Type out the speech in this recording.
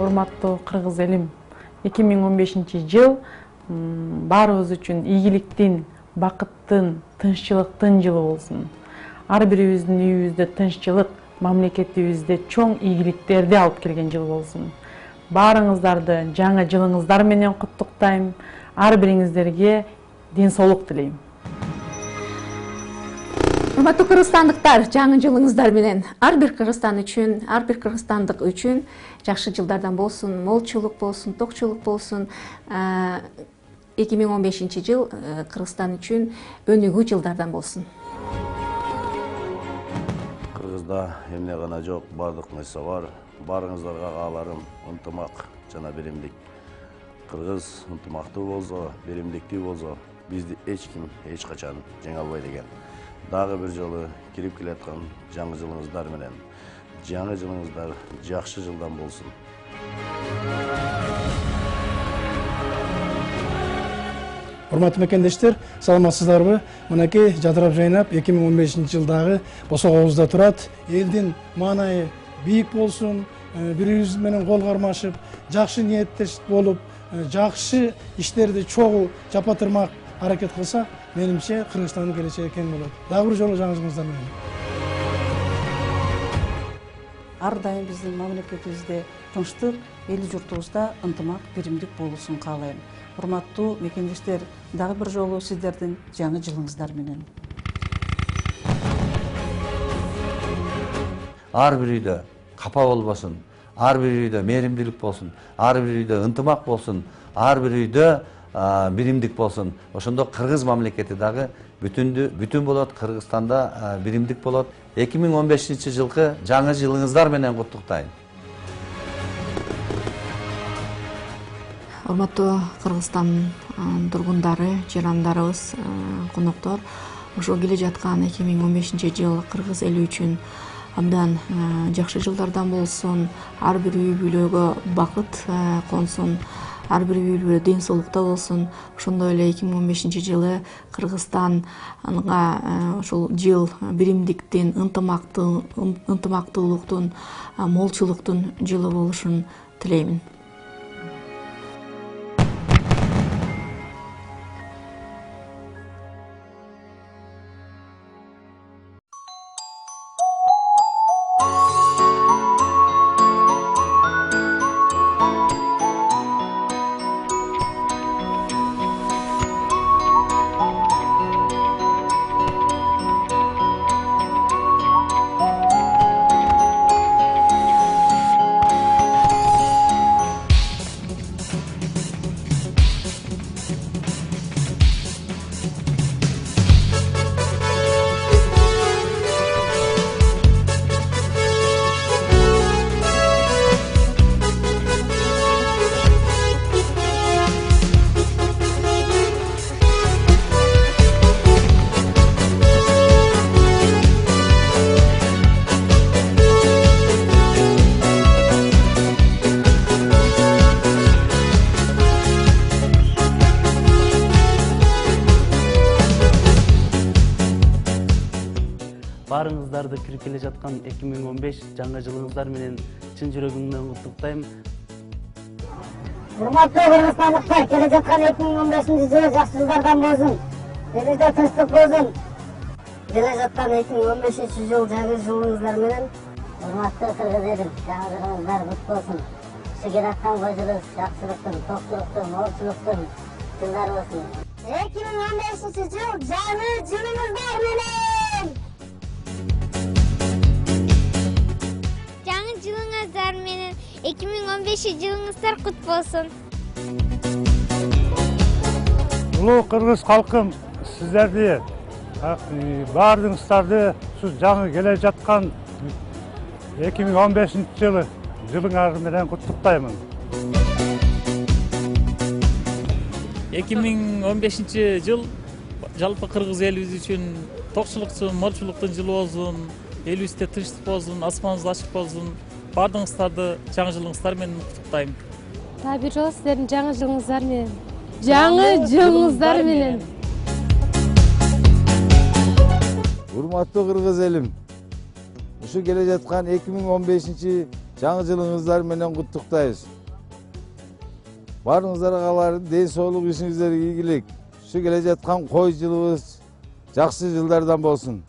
Урматтуу кыргыз элим, 2015-жыл баарыбыз үчүн ийгиликтин, бакыттын, тынччылыктын жылы болсун. Ар бирибиздин үйүбүздө тынччылык, мамлекетибизде чоң ийгиликтерди алып келген жыл болсун. Баарыңыздарды жаңы жылыңыздар менен куттуктайм. Ар бириңиздерге ден соолук тилейм. Урматтуу кыргызстандыктар, жаңы жылыңыздар менен ар бир кыргызстан үчүн, ар бир кыргызстандык үчүн жакшы жылдардан болсун, молчулук болсун, токчулук болсун. 2015-жыл Кыргызстан үчүн өнүгүү жылдардан болсун. Кыргызда эмне гана жок, бардык нерсе бар. Барыңыздарга кааларым ынтымак жана биримдик. Кыргыз ынтымактуу болсо, биримдиктүү болсо, бизди эч ким эч качан жеңе албайт экен. Дагы бир жолу кирип келаткан жаңы жылыңыздар менен. Жаңы жылыңыздар жакшы жылдан болсун. Урматтуу мекендештер, саламатсыздарбы? Мынакей жадырап жайнап 2015-жылдагы босок оозда турат. Элдин маанайы бийик болсун, бири-бирибиз менен кол кармашып, жакшы ниеттеш болуп, жакшы иштерди чогуу жапатырмак аракет кылсак, менимче Кыргызстандын келечеги кең болот. Дагы бир жолу жаңы жылыңыздар менен. Ар дайым биздин мамлекетибизде тынчтык, эл журтубузда ынтымак, биримдик болушун каалайм. Урматтуу мекендештер, дагы бир жолу сиздердин жаңы жылыңыздар менен. Ар бир үйдө капа болбосун, ар бир үйдө мээримдүүлүк болсун, ар бир үйдө ынтымак болсун, ар бир үйдө биримдик болсун. Ошондо кыргыз мамлекети дагы бүтүн болот, Кыргызстанда биримдик болот. 2015-жылкы жаңы жылыңыздар менен куттуктайм. Урматтуу Кыргызстан тургундары, жарандарыбыз, коноктор, ошо келе жаткан 2015-жыл кыргыз эли үчүн абдан жакшы жылдардан болсун. Ар бир үй бүлөгө бакыт консун, ар бир үй бүлө ден соолукта болсун. Ошондой эле 2015-жылы Кыргызстанга ошол жыл биримдиктин, ынтымактуулуктун, молчулуктун жылы болушун тилеймин. Барыңыздарды кирип келе жаткан 2015 жаңы жылыңыздар менен чын жүрөгүмдөн куттуктайм. Урматтуу кыргызстандыктар, келе жаткан 2015-жыл жакшы жылдардан болсун. Элибизде тынчтык болсун. Келе жаткан 2015-жыл жаңы жылыңыздар менен. Урматтуу кыргыз элим, жаңы жылыңыздар кут болсун. Уши келе аткан койжулук жакшылыктын, токчулуктун, молчулуктун жылдары болсун. 2015-жыл жаңы жылыңыздар менен. Жаңы жылыңыздар менен 2015-жылыңыздар кут болсун. Улуу кыргыз калкым, сиздерди баардыгыңыздарды жаңы келе жаткан 2015-жылы жылыңар менен куттуктаймын. 2015-жыл жалпы кыргыз элибиз үчүн токчулуктун, молчулуктун жылы болсун. Элибизде тынчтык болсун, асманыбыз ачык болсун. Бардыгыңыздарды жаңы жылыңыздар менен куттуктайм. Дагы бир жолу сиздердин жаңы жылыңыздар менен. Жаңы жылыңыздар менен. Урматтуу кыргыз элим, ушу келе жаткан 2015 жаңы жылыңыздар менен куттуктайбыз. Барыңыздарга кааларым, ден соолук, ишиңиздерге ийгилик. Ушу келе жаткан кой жылыбыз жакшы жылдардан болсун.